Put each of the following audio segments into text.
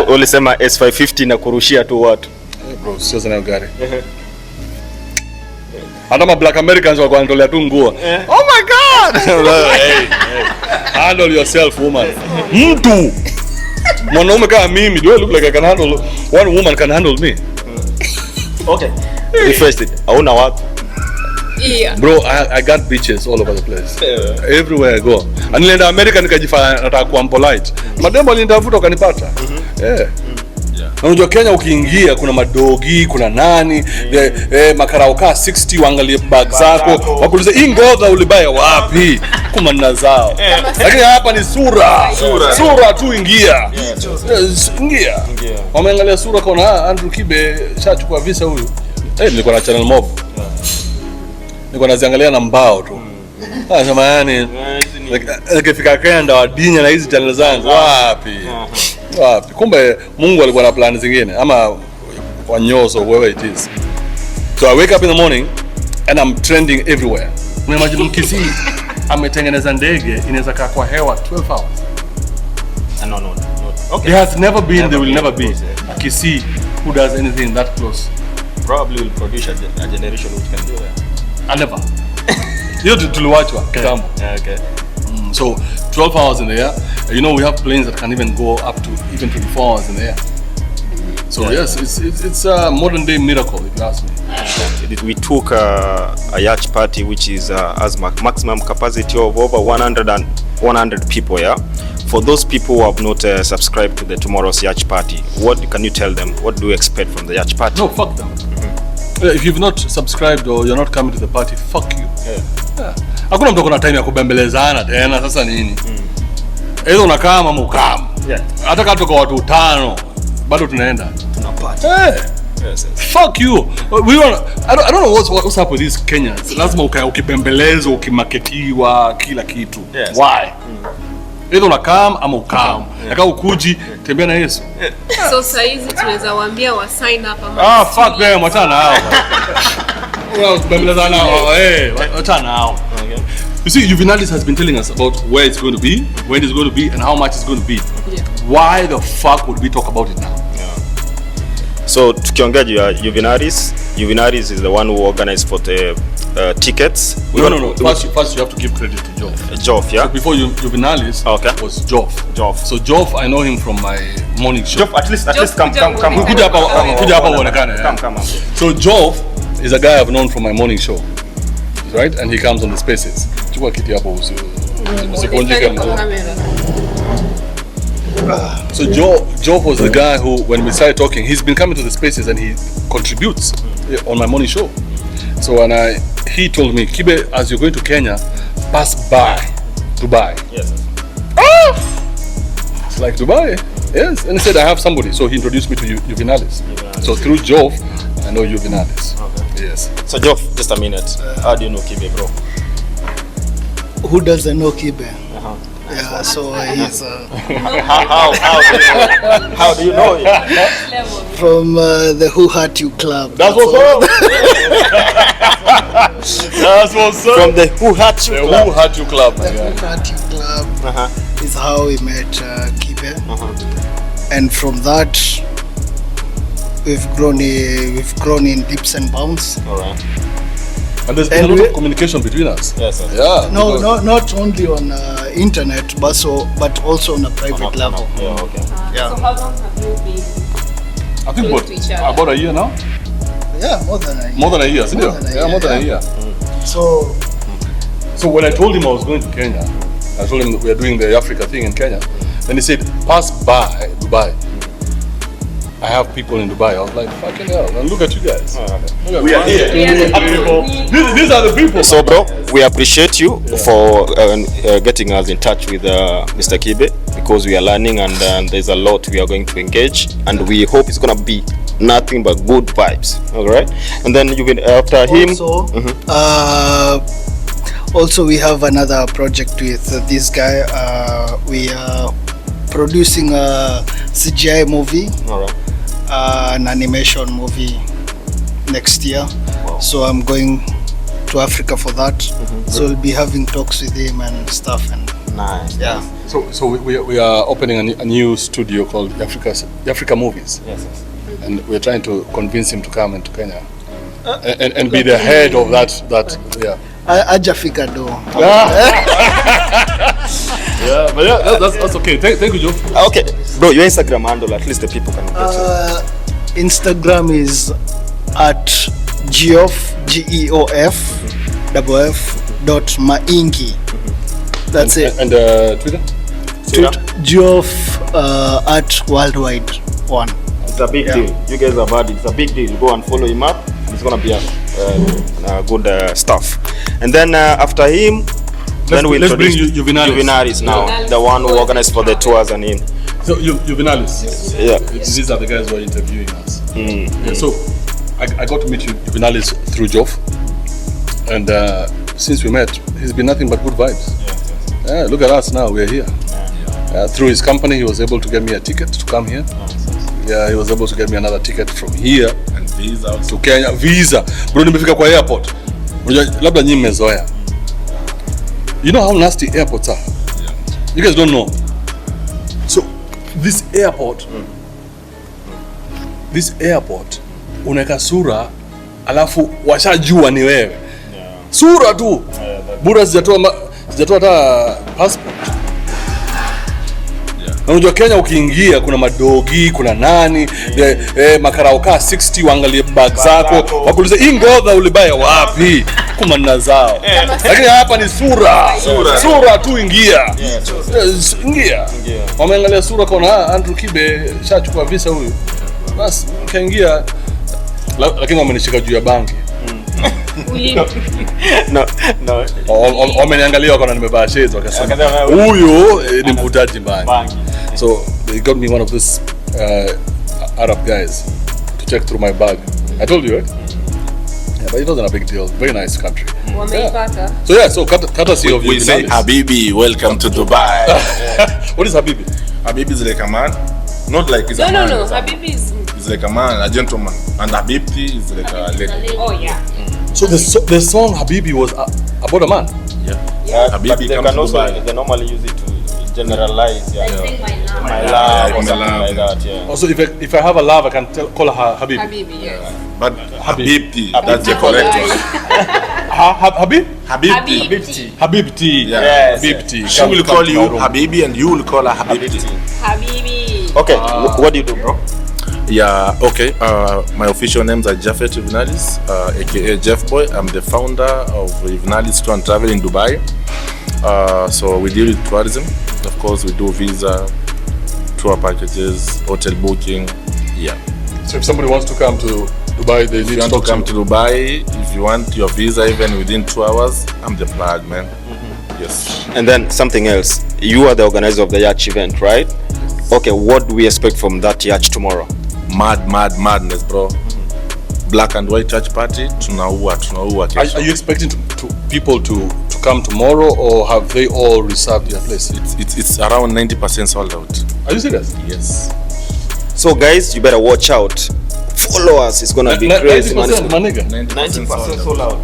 Ulisema S550 na kurushia tu watu. Bro, sio sana gari. Hata ma Black Americans wako wanatolea tu nguo. Oh my god. Hey. Handle yourself, woman. Mtu. Mwanaume kama mimi, do I look like I can handle one woman can handle me? Okay. Refresh it. Hauna wapi? Yeah. Bro, I got bitches all over the place. Everywhere I go. Nilienda America nikajifanya nataka kuwa polite. Mademo alinitafuta ukanipata. Yeah. Unajua Kenya ukiingia kuna madogi, kuna nani, makarauka 60 waangalie bag zako, wakuulize hii ngoza ulibaya wapi? Kumana zao. Lakini hapa ni sura tu ingia. Ingia. Wameangalia sura kwa Andrew Kibe shachukua visa huyu. Nilikuwa na channel mob. Nilikuwa naziangalia na mbao tu. Sema yani nikifika Kenya wadinya na hizi channel zangu wapi? Wapi? Kumbe Mungu alikuwa na plan zingine ama wanyoso whoever it is. So I wake up in the morning and I'm trending everywhere. Unamajini mkisi ametengeneza ndege inaweza kaa kwa hewa 12 hours. No. Okay. There has never been, there will never be a Kisi who does anything that close. Probably will produce a generation which can do that. I never. You tuliwachwa kitambo. Okay. So 12 hours in the air. You know we have planes that can even go up to even 24 hours in the air. So yes, it's a modern day miracle if you ask me. We took a yacht party which is has maximum capacity of over 100 people. Yeah. For those people who have not subscribed to the tomorrow's yacht party, what can you tell them? What do you expect from the yacht party? No, fuck them. If you've not subscribed or you're not coming to the party, fuck you. Yeah. Hakuna mtu kuna time ya kubembelezana tena sasa nini? Either unakaa ama ukam. Hata kama tuko watu 5 bado tunaenda. Tuna party. Yes. Fuck you. I don't know what's up with these Kenyans. Lazima ukibembelezwa, ukimaketiwa kila kitu. Yes. Why? Either unakam ama ukam. Yaka ukuji tembea na Yesu. So saizi tunaweza waambia wa sign up ama fuck them, wachana nao. Bembelezana wachana nao. Okay. You see, Juvenalis has been telling us about where it's going to be, when it's going to be, and how much it's going to be. Yeah. Why the fuck would we talk about it now? So tukiongea Juvenalis is the one who organized for the tickets. No. First you have to give credit to Joff, yeah. So before Juvenalis was Joff. So Joff, I know him from my morning show. Joff, at least come. Kuja hapa uonekane. Come. So Joff is a guy I've known from my morning show. Right? And he comes on the spaces. Chukua kiti hapo usiponjike mzee. So Joe was the guy who, when we started talking, he's been coming to the spaces and he contributes on my morning show. So he told me, Kibe, as you're going to Kenya, pass by Dubai. Yes. It's like Dubai? Yes. And he said, I have somebody. So he introduced me to Juvenalis. So through Joe, I know Juvenalis. Okay. Yes. So Joe, just a minute. How do you know Kibe, bro? Who doesn't know Kibe? Yeah, so he's how do you know him? from the Who Hurt You Club. That's what's up. That's what's up. From the Who Hurt You Club. The Who Hurt You Club. The Who Hurt You Club is how we met Kibe, and from that we've grown in leaps and bounds. All right. And there's been a lot of communication between us. Yes, sir. Yeah. No, not only on internet, but also on a private level. Yeah, okay. So how long have you been? I think about a year now. Yeah, more than a year. More than a year, isn't it? Yeah, more than a year. So when I told him I was going to Kenya, I told him that we are doing the Africa thing in Kenya. Then he said, pass by Dubai. I have people in Dubai. I was like, fucking hell, and look at you guys. We are here. These are the people. So bro, we appreciate you for getting us in touch with Mr. Kibe, because we are learning and there's a lot we are going to engage, and we hope it's going to be nothing but good vibes. All right? And then you've been after him. Also we have another project with this guy. We are producing a CGI movie. All right. An animation movie next year. Wow. So I'm going to Africa for that. So we'll be having talks with him and stuff, and Nice. Yeah. So we are opening a new studio called Africa Movies. Yes. And we're trying to convince him to come into Kenya and be the head of that yeah. Ajafika do. Yeah, but yeah, that's okay. Thank you, Joe. Okay, bro, your Instagram handle, at least the people can get Instagram is at geoff GEOF That's it. And Twitter? Geoff at worldwide one. It's a big deal. You guys are bad. It's a big deal. Go and follow him up. It's gonna be a good stuff. And then after him, let's bring Juvenalis now, the one who organized for the tours and him. So Juvenalis. Yeah. These are the guys who are interviewing us. Yeah, so I got to meet Juvenalis through Joff, and since we met, he's been nothing but good vibes. Yeah, look at us now. We're here. Through his company, he was able to get me a ticket to come here. Yeah, he was able to get me another ticket from here and visa to Kenya. Visa. Bro, nimefika kwa airport. Labda nyinyi mmezoea. You know how nasty airports are? Yeah. You guys don't know. So this airport unaweka sura alafu washajua ni wewe. Sura tu. Bura sijatoa hata passport. Unajua Kenya ukiingia kuna madogi, kuna nani, makarauka 60 waangalie bag zako, wakuulize hii ngodha ulibaya wapi? Kumana zao. Lakini hapa ni sura tu ingia. Ingia. Wameangalia sura kwa Andrew Kibe shachukua visa huyu. Basi kaingia, lakini wamenishika juu ya banki. No. Wameniangalia wakaona nimevaa shades wakasema huyo ni mvutaji banki. So they got me one of these Arab guys to check through my bag. I told you, right? Yeah, but it wasn't a big deal. Very nice country. Yeah. So courtesy of you. We say Habibi, welcome to Dubai. What is Habibi? Habibi is like a man, not like he's a man. No. Habibi is like a man, a gentleman, and Habibti is like a lady. Oh yeah. So the song Habibi was about a man. Yeah. Habibi they comes can also, to Dubai. they normally use it to generalize. I think My love or my something love. like that. Yeah. Also, if I have a love, I can call her Habibi. Habibi, yes. But Habibti, that's the correct one. Habib? Habibti. Habibti. Yeah. Yes. Habibti. She will call you Habibi and you will call her Habibti. Habibi. Okay, what do you do, bro? Yeah, okay. My official names are Jafet Juvenalis, aka Jeff Boy. I'm the founder of Juvenalis Tour and Travel in Dubai. So we deal with tourism. Of course, we do visa, tour packages, hotel booking. Yeah. So if somebody wants to come to Dubai, they If need you want to to come to Dubai, if you want your visa even within 2 hours, I'm the plug, man. Yes. And then something else. You are the organizer of the yacht event, right? Okay, what do we expect from that yacht tomorrow? Madness, bro. Black and white church party. Tunaua kesho. Are you expecting people to come tomorrow, or have they all reserved their place? It's around 90% sold out. Are you serious? Yes. So guys, you better watch out. Follow us. It's gonna be crazy, man. 90%, my nigga. 90% sold out.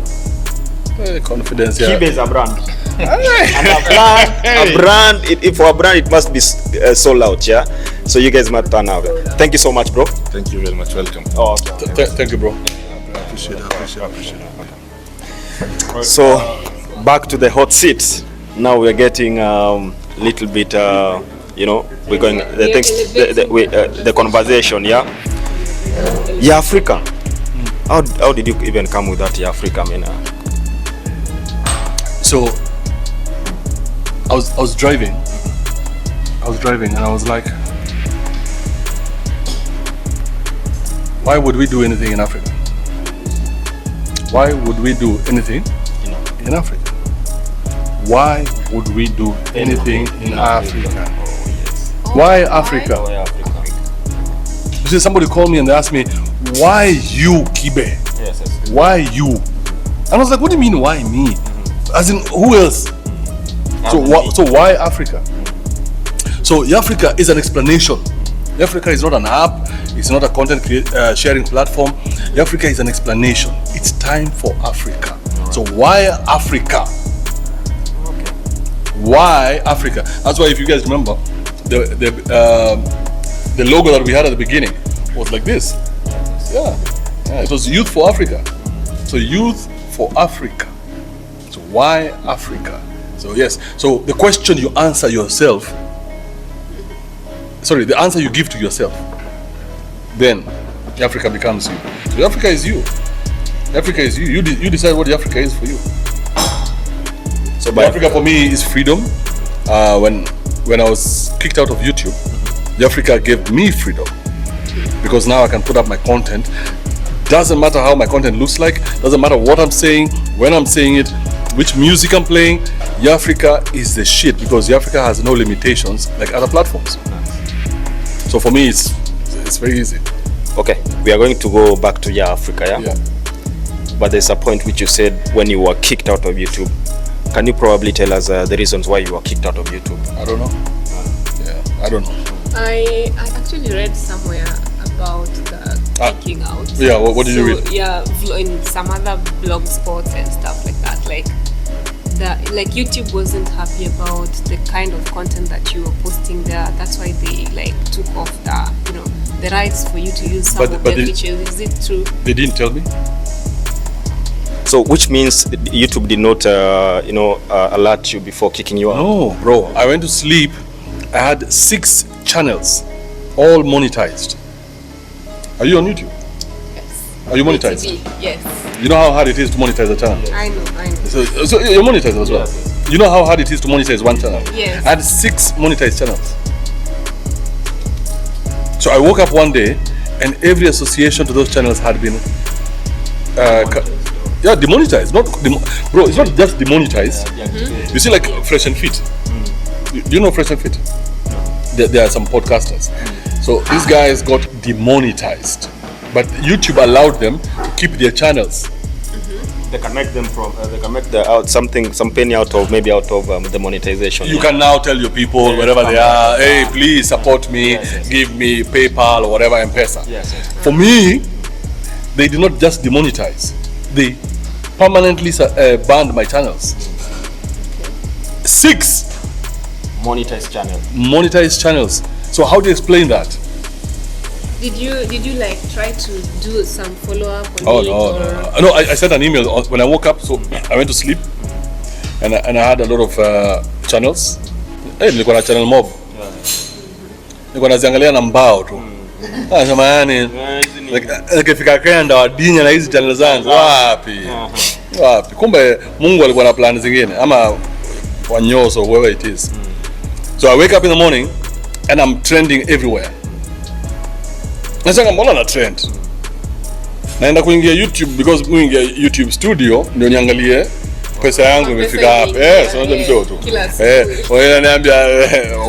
Confidence, yeah. Kibe is a brand. And a brand, for a brand, it must be sold out, yeah? So you guys must turn out. Thank you so much, bro. Thank you very much. Welcome. Oh, okay. Thank you, bro. Appreciate it. So back to the hot seat. Now we're getting little bit, we're going the conversation, yeah. Yeah, Africa. How did you even come with that, yeah, Africa? I mean, So I was driving and I was like, why would we do anything in Africa? Why would we do anything in Africa? Why would we do anything in Africa? Why Africa? You see, somebody called me and they asked me, why you, Kibe? yes. Why you? And I was like, what do you mean, why me? As in, who else? So why Africa? So Africa is an explanation. Africa is not an app. It's not a content sharing platform. Africa is an explanation. It's time for Africa. So why Africa? Why Africa? That's why if you guys remember, the logo that we had at the beginning was like this. Yeah, it was Youth for Africa. So Youth for Africa. So why Africa? So yes, so the question you answer yourself, the answer you give to yourself, then Africa becomes you. So Africa is you. Africa is you. You decide what the Africa is for you. So the Africa for me is freedom. When I was kicked out of YouTube, the Africa gave me freedom, because now I can put up my content. Doesn't matter how my content looks like, doesn't matter what I'm saying, when I'm saying it, which music I'm playing. Africa is the shit, because Africa has no limitations like other platforms. So for me, it's very easy. Okay, we are going to go back to Africa, yeah? But there's a point which you said when you were kicked out of YouTube. Can you probably tell us the reasons why you were kicked out of YouTube? I don't know. I don't know. I actually read somewhere about the kicking out. Yeah, what did you read? Yeah, in some other blog spots and stuff like that. Like YouTube wasn't happy about the kind of content that you were posting there. That's why they took off the rights for you to use some of their features. Is it true? They didn't tell me. So which means YouTube did not alert you before kicking you out? No, bro. I went to sleep. I had 6 channels, all monetized. Are you on YouTube? Yes. Are you monetized? Yes. You know how hard it is to monetize a channel? I know. So you're monetized as well? Yes. You know how hard it is to monetize one channel? Yes. I had 6 monetized channels. So I woke up one day and every association to those channels had been demonetized. Bro, it's not just demonetized. You see, like Fresh and Fit. Do you know Fresh and Fit? There are some podcasters. So these guys got demonetized, but YouTube allowed them to keep their channels. They can make them they can make some penny out of the monetization. You can now tell your people wherever they are, hey, please support me, give me PayPal or whatever, M-Pesa. For me, they did not just demonetize, they permanently banned my channels. 6 monetized channels. So how do you explain that? Did you try to do some follow-up No. on No, I sent an email when I woke up. So I went to sleep and I had a lot of channels. Nilikuwa na channel mob. Nilikuwa naziangalia na mbao tu. Nasema yani nikifika Kenya wadinya na hizi channel zangu wapi? Kumbe Mungu alikuwa na plan zingine ama wanyoso whoever it is. So I wake up in the morning and I'm trending everywhere. Nasema mbona na trend? Naenda kuingia YouTube because kuingia YouTube studio ndio niangalie pesa yangu imefika hapa. Unajua ndio tu. Wewe unaniambia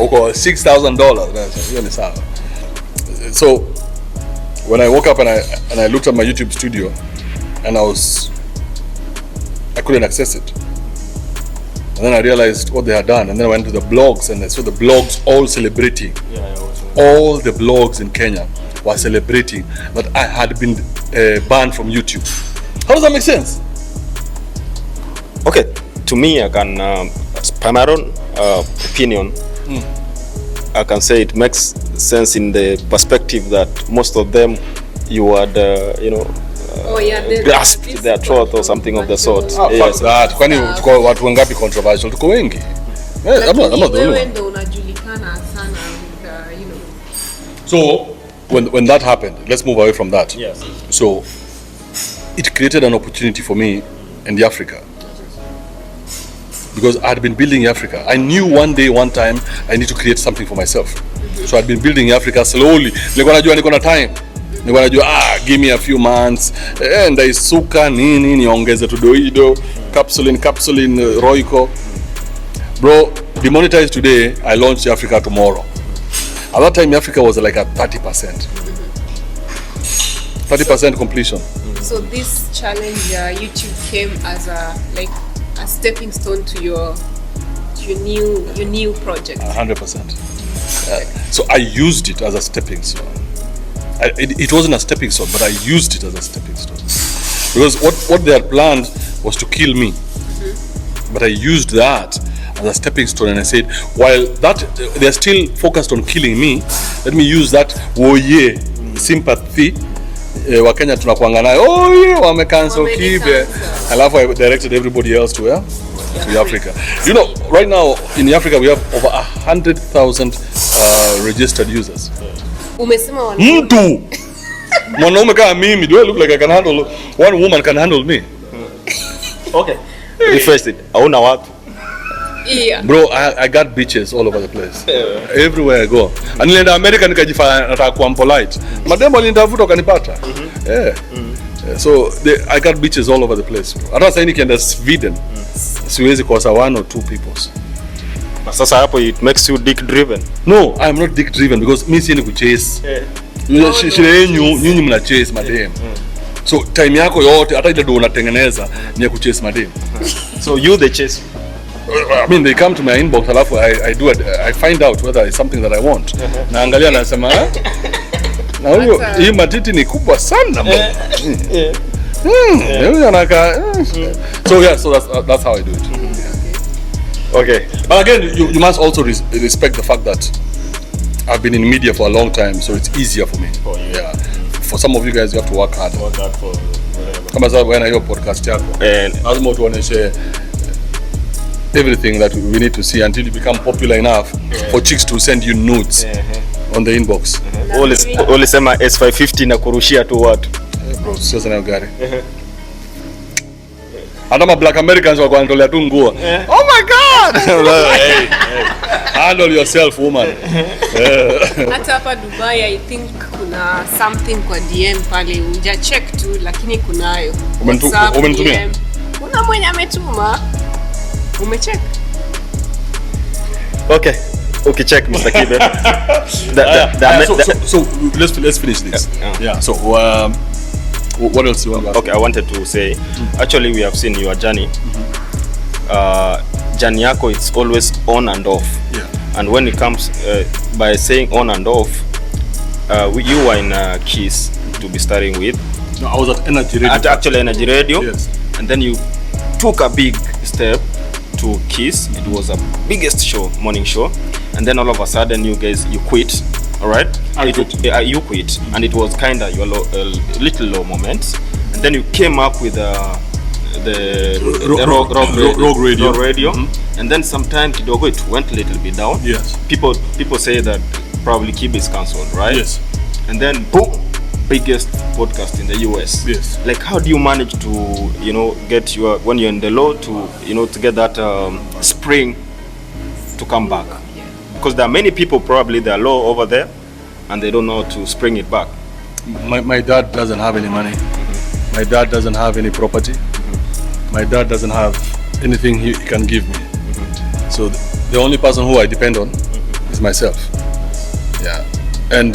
uko $6,000. Hiyo ni sawa. So when I woke up and I looked at my YouTube studio and I couldn't access it. And then I realized what they had done, and then I went to the blogs and I saw the blogs all celebrating. All the blogs in Kenya were celebrating that I had been banned from YouTube. How does that make sense? Okay, to me, I can, by my own opinion, I can say it makes sense in the perspective that most of them you had, grasped their throat or something of the sort. Yes. That. Kwani tuko watu wangapi controversial? Tuko wengi. I'm not the only one. So when that happened, let's move away from that. Yes. So it created an opportunity for me in Africa. Because I had been building Africa. I knew one time, I need to create something for myself. So I'd been building Africa slowly. Nilikuwa najua niko na time. Nilikuwa najua give me a few months. Ndaisuka nini niongeze tu doido, capsuline Royco. Bro, demonetized today, I launched Africa tomorrow. At that time Africa was like at 30%. 30% completion. So this challenge YouTube came as a stepping stone to your new project. 100%. So I used it as a stepping stone. It wasn't a stepping stone, but I used it as a stepping stone. Because what they had planned was to kill me. But I used that as a stepping stone, and I said, while that they're still focused on killing me, let me use that woye sympathy. Wakenya tunakuanga nayo, oh yeah, wame cancel Kibe, alafu I directed everybody else to where? To Africa. You know, right now in Africa we have over 100,000 registered users. Umesema Mtu mwanaume kama mimi, do I look like I can handle one woman can handle me? Okay. Refresh it. Hauna watu. Yeah. Bro, I got bitches all over the place. Everywhere I go. And nilienda America nikajifanya nataka kuwa polite. Mademo alinitafuta wakanipata. So I got bitches all over the place. Hata sasa nikienda Sweden, siwezi kosa one or two people. Sasa hapo it makes you dick driven. No, I am not dick driven because mimi sieni kuchase. Shida yenu nyinyi mna chase madem. So time yako yote hata ile do unatengeneza ni ya kuchase madem. So you the chase. I mean, they come to my inbox, alafu I find out whether it's something that I want. Naangalia nasema na huyo hii matiti ni kubwa sana. So yeah, so that's how I do it. Okay. But again, you must also respect the fact that I've been in media for a long time, so it's easier for me. Yeah. For some of you guys, you have to work hard. Work hard for whatever. Kama sasa when I hear podcast yako, lazima tuoneshe everything that we need to see until you become popular enough for chicks to send you nudes on the inbox. Ole sema S550 na kurushia tu watu. Bro, sasa na gari. Hata Black Americans wako wanatolea tu nguo. Oh my god. Hey. Handle yourself, woman. Hata hapa Dubai I think kuna something kwa DM pale unja check tu lakini kunayo. Umenitumia? Kuna mwenye ametuma. Umecheck? Okay. Okay, check Mr. Kibe. So let's finish this. Yeah. So what else you want to ask? Okay, I wanted to say actually we have seen your journey. Journey yako it's always on and off. Yeah. And when it comes by saying on and off, you were in Kiss to be starting with. No, I was at Energy Radio. At actually Energy Radio. Yes. And then you took a big step to Kiss. It was a biggest show, morning show, and then all of a sudden you quit. All right, you quit, and it was kind of your little low moments, and then you came up with the Rogue Radio. And then sometimes kidogo it went a little bit down. Yes. People say that probably Kibe is cancelled, right? Yes. And then boom, biggest podcast in the US. Yes. Like how do you manage to get when you're in the low to to get that spring to come back? Because there are many people probably they are low over there and they don't know how to spring it back. My dad doesn't have any money. My dad doesn't have any property. My dad doesn't have anything he can give me. So the only person who I depend on is myself. Yeah. And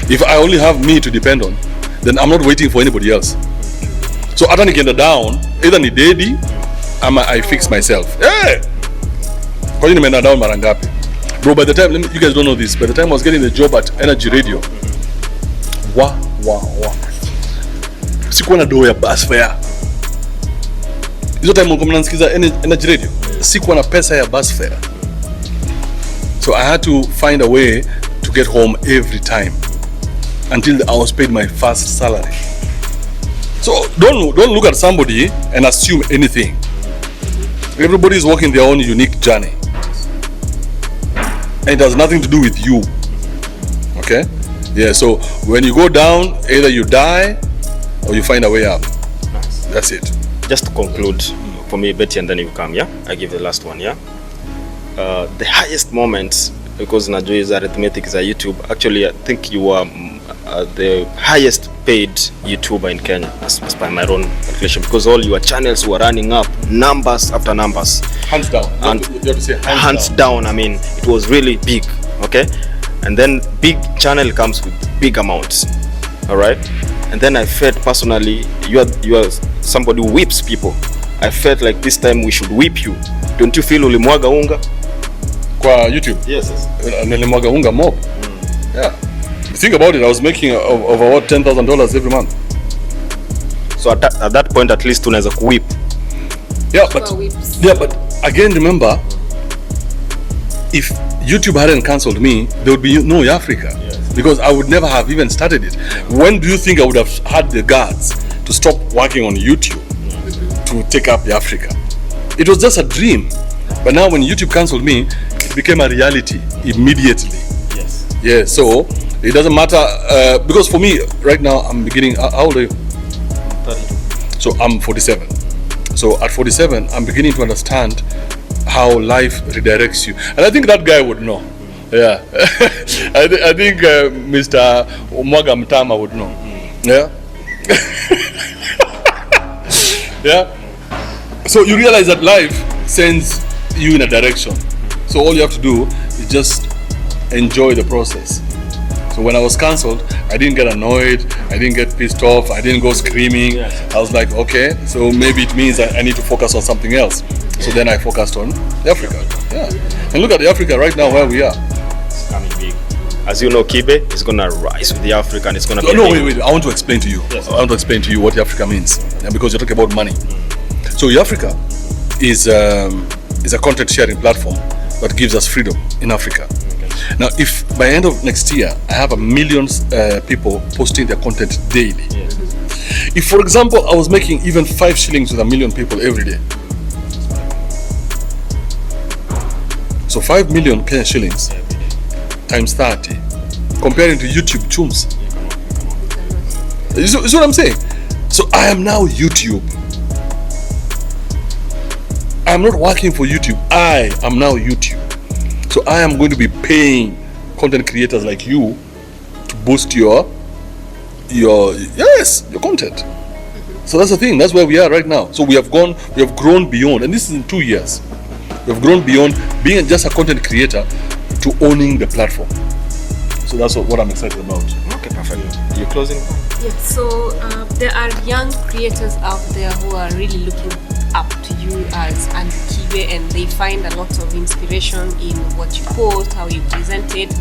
if I only have me to depend on, then I'm not waiting for anybody else. So hata nikienda down, either ni daddy ama I fix myself. Hey! Kwa nini nimeenda down mara ngapi? Bro, by the time, you guys don't know this, by the time I was getting the job at Energy Radio, sikuwa na doo ya bus fare. Hizo time mko mnanisikiza Energy Radio, sikuwa na pesa ya bus fare. So I had to find a way to get home every time until I was paid my first salary. So don't look at somebody and assume anything. Everybody is walking their own unique journey. And it has nothing to do with you. Okay? Yeah, so when you go down, either you die or you find a way up. Nice. That's it. Just to conclude, for me, Betty, and then you come, yeah? I give the last one, yeah? The highest moment, because Najoi is arithmetic is a YouTube, actually I think you are the highest paid YouTuber in Kenya, as by my own calculation, because all your channels were running up, numbers after numbers. Hands down. And you have to say hands down. I mean, it was really big, okay? And then big channel comes with big amounts, all right? And then I felt personally, you are somebody who whips people. I felt like this time we should whip you. Don't you feel ulimwaga unga? Kwa YouTube? Yes. Nilimwaga unga mob. Yeah. Think about it, I was making over what, $10,000 every month. So at that point at least unaweza kuwhip. Yeah, but again, remember, if YouTube hadn't cancelled me, there would be no Africa. Because I would never have even started it. When do you think I would have had the guts to stop working on YouTube to take up the Africa? It was just a dream. But now when YouTube cancelled me, it became a reality immediately. Yes. Yeah, so it doesn't matter, because for me, right now, I'm beginning, how old are you? 32. So I'm 47. So at 47, I'm beginning to understand how life redirects you. And I think that guy would know. Yeah. I think Mr. Omwaga Mtama would know. Yeah. Yeah. So you realize that life sends you in a direction. So all you have to do is just enjoy the process. So when I was cancelled, I didn't get annoyed, I didn't get pissed off, I didn't go screaming. I was like, okay, so maybe it means that I need to focus on something else. So then I focused on Africa. Yeah. And look at the Africa right now where we are. It's coming big. As you know, Kibe is gonna rise with the Africa and it's gonna be. No, wait. I want to explain to you. Yes. I want to explain to you what Africa means. Yeah, because you're talking about money. So Africa is a content sharing platform that gives us freedom in Africa. Now, if by end of next year I have 1 million people posting their content daily, if for example I was making even 5 shillings with 1 million people every day, so 5 million Kenyan shillings times 30, comparing to YouTube chums. You see what I'm saying? So I am now YouTube. I am not working for YouTube. I am now YouTube. So I am going to be paying content creators like you to boost your content. So that's the thing. That's where we are right now. So we have grown beyond, and this is in 2 years. We have grown beyond being just a content creator to owning the platform. So that's what I'm excited about. Okay, perfect. You're closing? Yeah, so there are young creators out there who are really looking up to you as Andrew Kibe, and they find a lot of inspiration in what you post, how you present it.